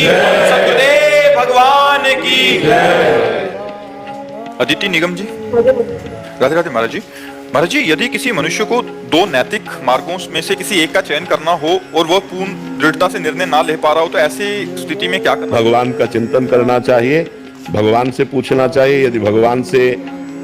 सतगुरुदेव भगवान की। अदिति निगम जी। राधे राधे महाराज जी। महाराज जी, यदि किसी मनुष्य को दो नैतिक मार्गों में से किसी एक का चयन करना हो और वह पूर्ण दृढ़ता से निर्णय ना ले पा रहा हो, तो ऐसी स्थिति में क्या करना? भगवान का चिंतन करना चाहिए, भगवान से पूछना चाहिए। यदि भगवान से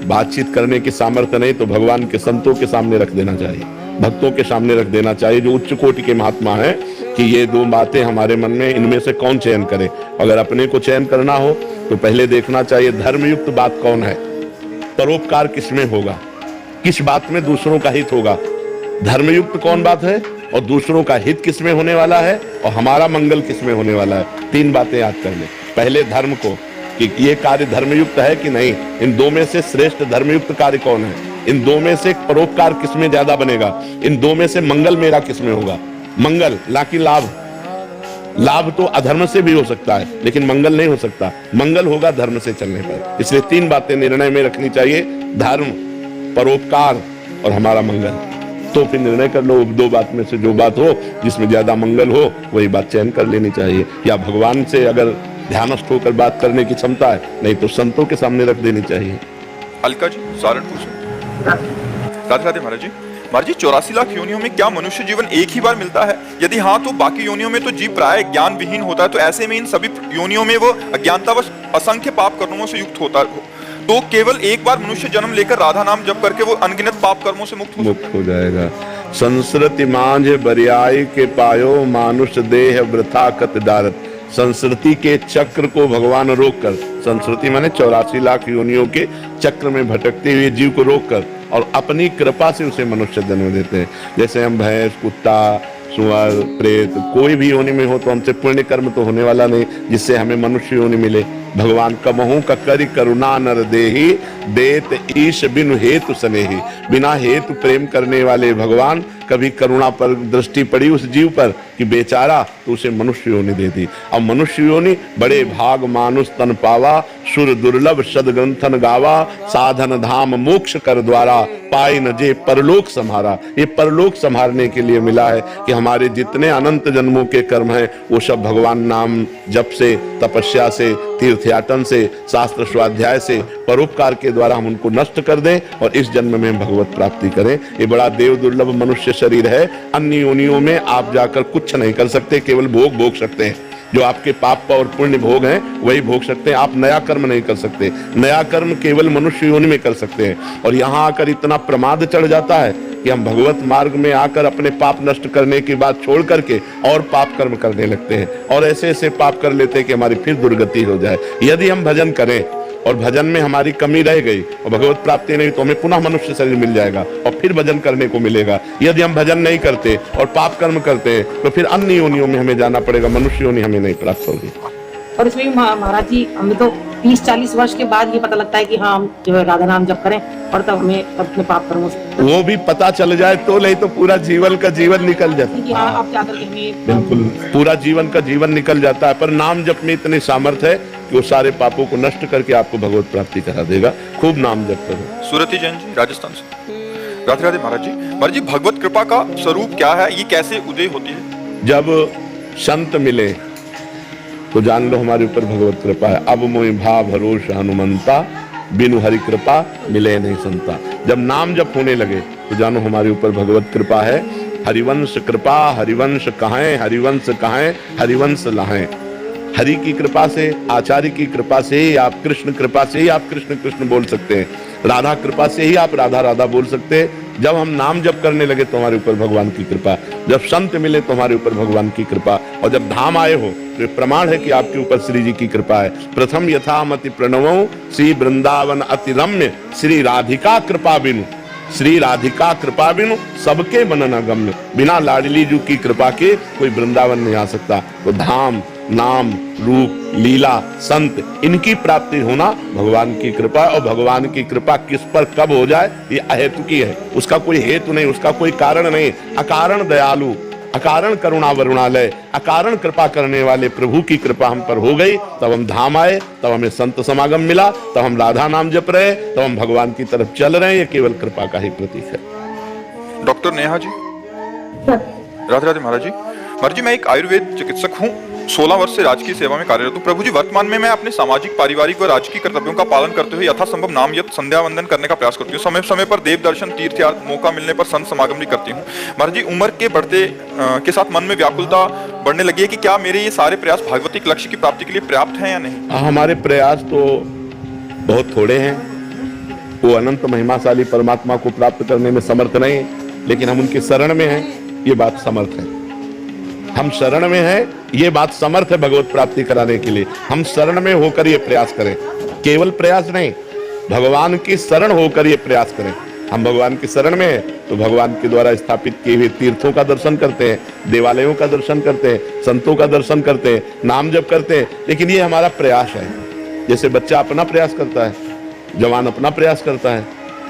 बातचीत करने की सामर्थ्य नहीं तो भगवान के संतों के सामने रख देना चाहिए, भक्तों के सामने रख देना चाहिए, जो उच्च कोटि के महात्मा हैं, कि ये दो बातें हमारे मन में, इनमें से कौन चयन करे। अगर अपने को चयन करना हो तो पहले देखना चाहिए धर्मयुक्त बात कौन है, परोपकार किसमें होगा, किस बात में दूसरों का हित होगा। धर्मयुक्त कौन बात है और दूसरों का हित किसमें होने वाला है और हमारा मंगल किसमें होने वाला है। तीन बातें याद कर ले। पहले धर्म को, कि ये कार्य धर्मयुक्त है कि नहीं, इन दो में से श्रेष्ठ धर्मयुक्त कार्य कौन है, इन दो में से परोपकार किसमें ज्यादा बनेगा, इन दो में से मंगल मेरा किसमें होगा। मंगल ना कि लाभ, लाभ तो अधर्म से भी हो सकता है लेकिन मंगल नहीं हो सकता, मंगल होगा धर्म से चलने पर। इसलिए तीन बातें निर्णय में रखनी चाहिए, धर्म, परोपकार और हमारा मंगल। तो फिर निर्णय कर लो, दो बात में से जो बात हो जिसमें ज्यादा मंगल हो वही बात चयन कर लेनी चाहिए। या भगवान से अगर ध्यानस्थ होकर बात करने की क्षमता है, नहीं तो संतों के सामने रख देनी चाहिए। अलका जी, सहारनपुर से। राधे राधे महाराज जी। महाराज जी, 84 लाख योनियों में क्या मनुष्य जीवन एक ही बार मिलता है? यदि हाँ, तो बाकी योनियों में तो जीव प्राय ज्ञान विहीन होता है, तो ऐसे में इन सभी योनियों में वो अज्ञानतावश असंख्य पाप कर्मों से युक्त होता है, तो केवल एक बार मनुष्य जन्म लेकर राधा नाम जप करके वो अनगिनत पाप कर्मों से मुक्त हो जाएगा। संस्कृति मांझ बरियाई के पायो, मानुष देह वृथा कत डारत। संस्कृति के चक्र को भगवान रोककर, संस्कृति माने 84 लाख योनियों के चक्र में भटकते हुए जीव को रोककर और अपनी कृपा से उसे मनुष्य जन्म देते हैं। जैसे हम भैंस, कुत्ता, सुअर, प्रेत, कोई भी योनि में हो तो हमसे पुण्य कर्म तो होने वाला नहीं जिससे हमें मनुष्य योनि मिले। भगवान कमहु ककरि करुणा नर देहि, देत ईश बिनु हेतु स्नेहि। बिना हेतु प्रेम करने वाले भगवान कभी करुणा पर दृष्टि पड़ी उस जीव पर कि बेचारा, तो उसे मनुष्य योनि दे दी। अब मनुष्य योनि बड़े भाग मानुष तन पावा, सुर दुर्लभ सदग्रंथन गावा, साधन धाम मोक्ष कर द्वारा, पाई न जे परलोक संहारा। ये परलोक संहारने के लिए मिला है कि हमारे जितने अनंत जन्मों के कर्म हैं वो सब भगवान नाम जप से, तपस्या से, तीर्थयाटन से, शास्त्र स्वाध्याय से, परोपकार के द्वारा हम उनको नष्ट कर दें और इस जन्म में हम भगवत प्राप्ति करें। ये बड़ा देव दुर्लभ मनुष्य शरीर है। अन्य योनियों में आप जाकर कुछ नहीं कर सकते, केवल भोग भोग सकते हैं। जो आपके पाप और पुण्य भोग हैं वही भोग सकते हैं, आप नया कर्म नहीं कर सकते। नया कर्म केवल मनुष्य योनि में कर सकते हैं। और यहाँ आकर इतना प्रमाद चढ़ जाता है कि हम भगवत मार्ग में आकर अपने पाप नष्ट करने की बात छोड़ करके और पाप कर्म करने लगते हैं और ऐसे ऐसे पाप कर लेते हैं कि हमारी फिर दुर्गति हो जाए। यदि हम भजन करें और भजन में हमारी कमी रह गई और भगवत प्राप्ति नहीं तो हमें पुनः मनुष्य शरीर मिल जाएगा और फिर भजन करने को मिलेगा। यदि हम भजन नहीं करते और पाप कर्म करते हैं तो फिर अन्य योनियों में हमें जाना पड़ेगा, मनुष्य योनि हमें नहीं प्राप्त होगी। और इसमें महाराज जी, हमें तो 30-40 वर्ष के बाद ये पता लगता है कि हाँ, हम जो है राधा नाम जप करें और तब हमें अपने पाप कर्मों से वो भी पता चल जाए तो, नहीं तो पूरा जीवन का जीवन निकल जाता है। हाँ, आप जाकर के हमें बिल्कुल पूरा जीवन का जीवन निकल जाता है। पर नाम जप में इतनी सामर्थ्य है कि वो सारे पापों को नष्ट करके आपको भगवत प्राप्ति करा देगा। खूब नाम जप करो। सूरती जैन जी, राजस्थान से। राधे राधे महाराज जी। महाराज जी, भगवत कृपा का स्वरूप क्या है? ये कैसे उदय होती है? जब संत मिले तो जान लो हमारे ऊपर भगवत कृपा है। अब मोहि भाव भरोसा हनुमंता, बिनु हरि कृपा मिले नहीं संता। जब नाम जप होने लगे तो जानो हमारे ऊपर भगवत कृपा है। हरिवंश कृपा हरिवंश कहां, हरिवंश कहां, हरिवंश लाहें। हरि की कृपा से, आचार्य की कृपा से ही आप कृष्ण कृपा से ही आप कृष्ण कृष्ण बोल सकते हैं, राधा कृपा से ही आप राधा राधा बोल सकते हैं। जब हम नाम जप करने लगे तो हमारे ऊपर भगवान की कृपा, जब संत मिले तो हमारे ऊपर भगवान की कृपा, और जब धाम आए हो तो प्रमाण है कि आपके ऊपर श्री जी की कृपा है। प्रथम यथामति प्रणवो श्री वृंदावन अति रम्य, श्री राधिका कृपा बिनु, श्री राधिका कृपा बिनु सबके मन न गम्य। बिना लाडली जी की कृपा के कोई वृंदावन नहीं आ सकता। तो धाम, नाम, रूप, लीला, संत, इनकी प्राप्ति होना भगवान की कृपा। और भगवान की कृपा किस पर कब हो जाए ये अहेतु की है, उसका कोई हेतु नहीं, उसका कोई कारण नहीं। अकारण दयालु, अकारण करुणा वरुणालय, अकारण कृपा करने वाले प्रभु की कृपा हम पर हो गई, तब हम धाम आए, तब हमें संत समागम मिला, तब हम राधा नाम जप रहे, तब हम भगवान की तरफ चल रहे हैं। ये केवल कृपा का ही प्रतीक है। डॉक्टर नेहा जी। राधे राधे महाराज जी। महाराज जी, मैं एक आयुर्वेद चिकित्सक हूँ 16 वर्ष से राजकीय सेवा में कार्यरत हूँ। प्रभु जी, वर्तमान में मैं अपने सामाजिक, पारिवारिक व राजकीय कर्तव्यों का पालन करते हुए यथासंभव नाम यज्ञ, संध्या वंदन करने का प्रयास करती हूँ। समय समय पर देव दर्शन, तीर्थ यात्रा, मौका मिलने पर संत समागम भी करती हूँ। महाराज जी, उम्र के बढ़ते के साथ मन में व्याकुलता बढ़ने लगी है कि क्या मेरे ये सारे प्रयास भागवतिक लक्ष्य की प्राप्ति के लिए पर्याप्त हैं या नहीं? हमारे प्रयास तो बहुत थोड़े हैं। वो अनंत महिमाशाली परमात्मा को प्राप्त करने में समर्थ नहीं, लेकिन हम उनकी शरण में हैं, ये बात समर्थ है। हम शरण में हैं, ये बात समर्थ है भगवत प्राप्ति कराने के लिए। हम शरण में होकर ये प्रयास करें, केवल प्रयास नहीं, भगवान की शरण होकर ये प्रयास करें। हम भगवान की शरण में हैं तो भगवान के द्वारा स्थापित किए हुए तीर्थों का दर्शन करते हैं, देवालयों का दर्शन करते हैं, संतों का दर्शन करते हैं, नाम जप करते हैं। लेकिन ये हमारा प्रयास है। जैसे बच्चा अपना प्रयास करता है, जवान अपना प्रयास करता है,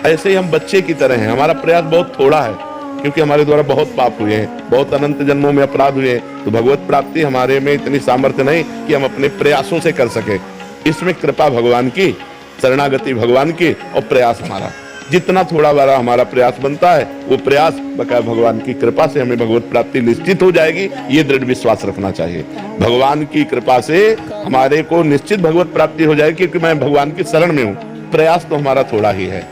ऐसे ही हम बच्चे की तरह हैं। हमारा प्रयास बहुत थोड़ा है, क्योंकि हमारे द्वारा बहुत पाप हुए हैं, बहुत अनंत जन्मों में अपराध हुए हैं। तो भगवत प्राप्ति हमारे में इतनी सामर्थ्य नहीं कि हम अपने प्रयासों से कर सके। इसमें कृपा भगवान की, शरणागति भगवान की और प्रयास हमारा। जितना थोड़ा बड़ा हमारा प्रयास बनता है, वो प्रयास बकाया भगवान की कृपा से हमें भगवत प्राप्ति निश्चित हो जाएगी, ये दृढ़ विश्वास रखना चाहिए। भगवान की कृपा से हमारे को निश्चित भगवत प्राप्ति हो जाएगी, क्योंकि मैं भगवान की शरण में हूँ। प्रयास तो हमारा थोड़ा ही है।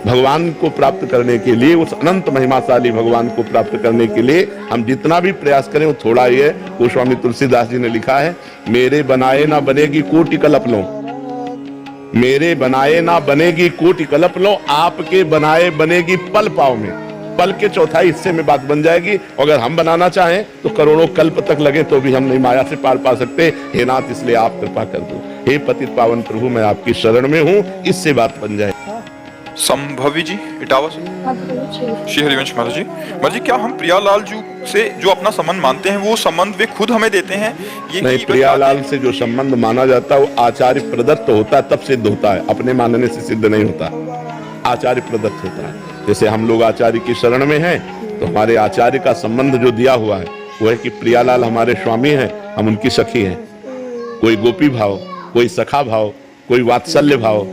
भगवान को प्राप्त करने के लिए, उस अनंत महिमाशाली भगवान को प्राप्त करने के लिए हम जितना भी प्रयास करें वो थोड़ा ही है। वो स्वामी तुलसीदास जी ने लिखा है, मेरे बनाए ना बनेगी कोटि कल्प लो, मेरे बनाए ना बनेगी कोटि कल्प लो, आपके बनाए बनेगी पल पाव में। पल के चौथाई हिस्से में बात बन जाएगी। अगर हम बनाना चाहें तो करोड़ों कल्प तक लगे तो भी हम नहीं माया से पार पा सकते। हे नाथ, इसलिए आप कृपा कर दो। हे पतित पावन प्रभु, मैं आपकी शरण में हूँ, इससे बात बन जाए। संभवी जी इटावा से श्री हरिवंश महाराज जी, महाराज जी, क्या हम प्रियालाल जी से जो अपना संबंध मानते हैं वो संबंध वे खुद हमें देते हैं? ये नहीं, प्रियालाल से जो संबंध माना जाता है वो आचार्य प्रदत्त होता है, तब सिद्ध होता है। अपने मानने से सिद्ध नहीं होता, आचार्य प्रदत्त होता है। जैसे हम लोग आचार्य की शरण में हैं तो हमारे आचार्य का संबंध जो दिया हुआ है वो है कि प्रियालाल हमारे स्वामी हैं, हम उनकी सखी हैं। कोई गोपी भाव, कोई सखा भाव, कोई वात्सल्य भाव,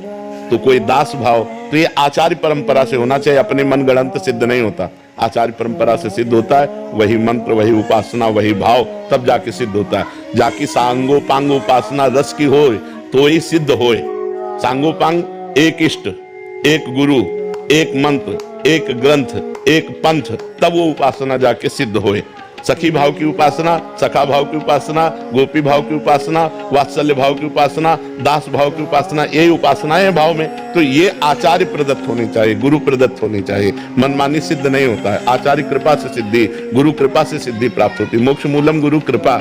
तो कोई दास भाव, तो ये आचार्य परंपरा से होना चाहिए। अपने मन गणंत सिद्ध नहीं होता, आचार्य परंपरा से सिद्ध होता है। वही मंत्र, वही उपासना, वही भाव, तब जाके सिद्ध होता है। जाकी सांगो पांग उपासना रस की होए तो ही सिद्ध होए। सांगो पांग, एक इष्ट, एक गुरु, एक मंत्र, एक ग्रंथ, एक पंथ, तब वो उपासना जाके सिद्ध होए। सखी भाव की उपासना, सखा भाव की उपासना, गोपी भाव की उपासना, वात्सल्य भाव की उपासना, दास भाव की उपासना, यही उपासनाएं हैं भाव में। तो ये आचार्य प्रदत्त होनी चाहिए, गुरु प्रदत्त होनी चाहिए। मनमानी सिद्ध नहीं होता है। आचार्य कृपा से सिद्धि, गुरु कृपा से सिद्धि प्राप्त होती है। मोक्ष मूलम गुरु कृपा।